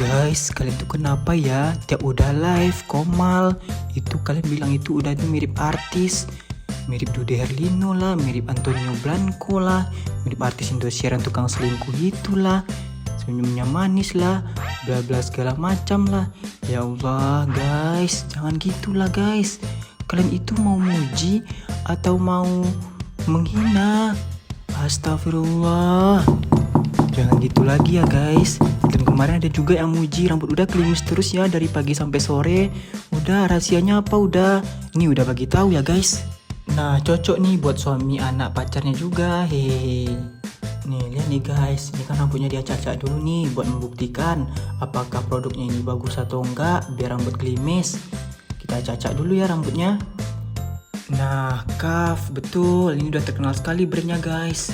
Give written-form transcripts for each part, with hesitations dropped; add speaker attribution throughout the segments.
Speaker 1: Guys, kalian tuh kenapa ya? Tiap udah live, Komal itu kalian bilang itu udah mirip artis. Mirip Dude Herlino lah, mirip Antonio Blanco lah, mirip artis Indosiar yang tukang selingkuh itulah. Senyumnya manis lah, bla bla segala macam lah. Ya Allah guys, jangan gitulah guys. Kalian itu mau muji atau mau menghina? Astagfirullah. Jangan gitu lagi ya guys. Dan kemarin ada juga yang muji rambut udah klimis terus ya dari pagi sampai sore. Udah, rahasianya apa udah? Ini udah bagi tahu ya guys. Nah, cocok nih buat suami, anak, pacarnya juga. Hehehe. Nih, lihat nih guys. Ini kan rambutnya dia cacak dulu nih buat membuktikan apakah produknya ini bagus atau enggak biar rambut klimis. Kita cacak dulu ya rambutnya. Nah, Kaf, betul. Ini udah terkenal sekali brandnya guys.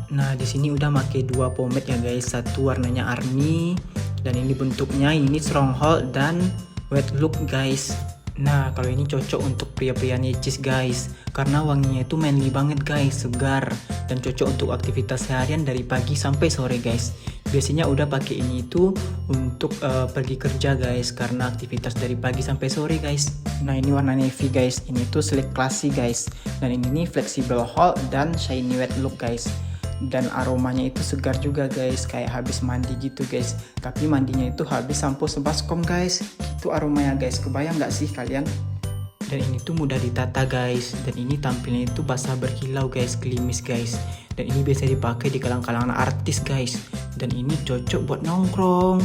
Speaker 1: Nah, di sini udah pakai dua pomade ya guys. Satu warnanya Army dan ini bentuknya ini Stronghold dan Wet Look guys. Nah, kalau ini cocok untuk pria-pria nicis guys, karena wanginya itu manly banget guys, segar dan cocok untuk aktivitas seharian dari pagi sampai sore guys. Biasanya udah pakai ini itu untuk pergi kerja guys, karena aktivitas dari pagi sampai sore guys. Nah, ini warna navy guys, ini tuh sleek classy guys, dan ini nih flexible hold dan shiny wet look guys. Dan aromanya itu segar juga guys, kayak habis mandi gitu guys, tapi mandinya itu habis sampo sebaskom guys. Itu aromanya guys, kebayang nggak sih kalian? Dan ini tuh mudah ditata guys, dan ini tampilnya itu basah berkilau guys, klimis guys. Dan ini biasa dipakai di kalangan artis guys, dan ini cocok buat nongkrong.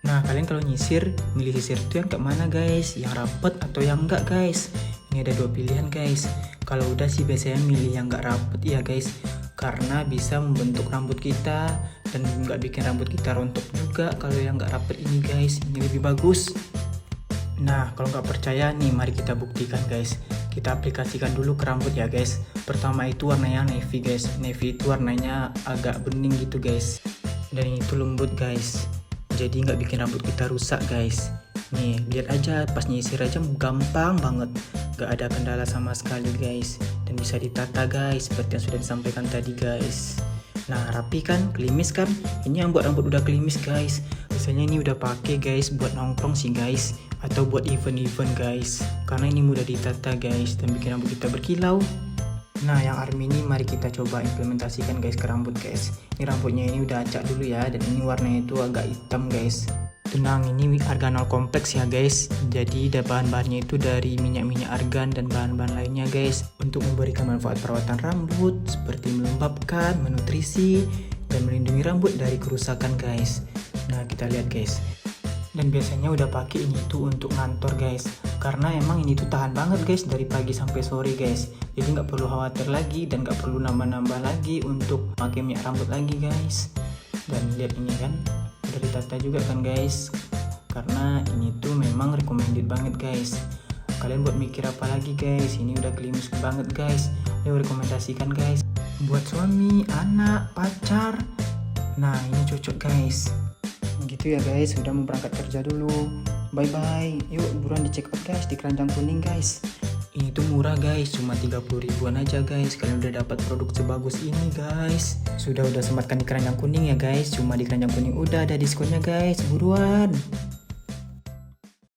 Speaker 1: Nah, kalian kalau nyisir, milih sisir tuh yang kayak mana guys? Yang rapet atau yang enggak guys? Ini ada dua pilihan guys. Kalau udah sih biasanya milih yang enggak rapet ya guys, karena bisa membentuk rambut kita dan nggak bikin rambut kita rontok juga. Kalau yang nggak rapet ini guys, ini lebih bagus. Nah, kalau nggak percaya nih, mari kita buktikan guys. Kita aplikasikan dulu ke rambut ya guys. Pertama itu warnanya navy guys. Navy itu warnanya agak bening gitu guys, dan ini tuh lembut guys, jadi nggak bikin rambut kita rusak guys. Nih, lihat aja pas nyisir aja gampang banget, gak ada kendala sama sekali guys, dan bisa ditata guys seperti yang sudah disampaikan tadi guys. Nah, rapi kan, klimis kan? Ini yang buat rambut udah klimis guys. Biasanya ini udah pakai guys buat nongkrong sih guys, atau buat event-event guys, karena ini mudah ditata guys dan bikin rambut kita berkilau. Nah, yang Army ini mari kita coba implementasikan guys ke rambut guys. Ini rambutnya ini udah acak dulu ya, dan ini warnanya itu agak hitam guys. Tenang, ini arganol kompleks ya guys, jadi bahan-bahannya itu dari minyak-minyak argan dan bahan-bahan lainnya guys, untuk memberikan manfaat perawatan rambut seperti melembabkan, menutrisi, dan melindungi rambut dari kerusakan guys. Nah, kita lihat guys. Dan biasanya udah pakai ini tuh untuk ngantor guys, karena emang ini tuh tahan banget guys dari pagi sampai sore guys, jadi nggak perlu khawatir lagi dan nggak perlu nambah-nambah lagi untuk pakai minyak rambut lagi guys. Dan lihat ini kan, udah ditata juga kan guys, karena ini tuh memang recommended banget guys. Kalian buat mikir apa lagi guys, ini udah klimis banget guys. Ayo rekomendasikan guys buat suami, anak, pacar. Nah, ini cocok guys. Gitu ya guys, udah mau berangkat kerja dulu. Bye bye. Yuk buruan di check out guys di Keranjang Kuning guys. Ini tuh murah guys, cuma 30 ribuan aja guys. Kalian udah dapat produk sebagus ini guys. Udah sematkan di Keranjang Kuning ya guys. Cuma di Keranjang Kuning udah ada diskonnya guys. Buruan.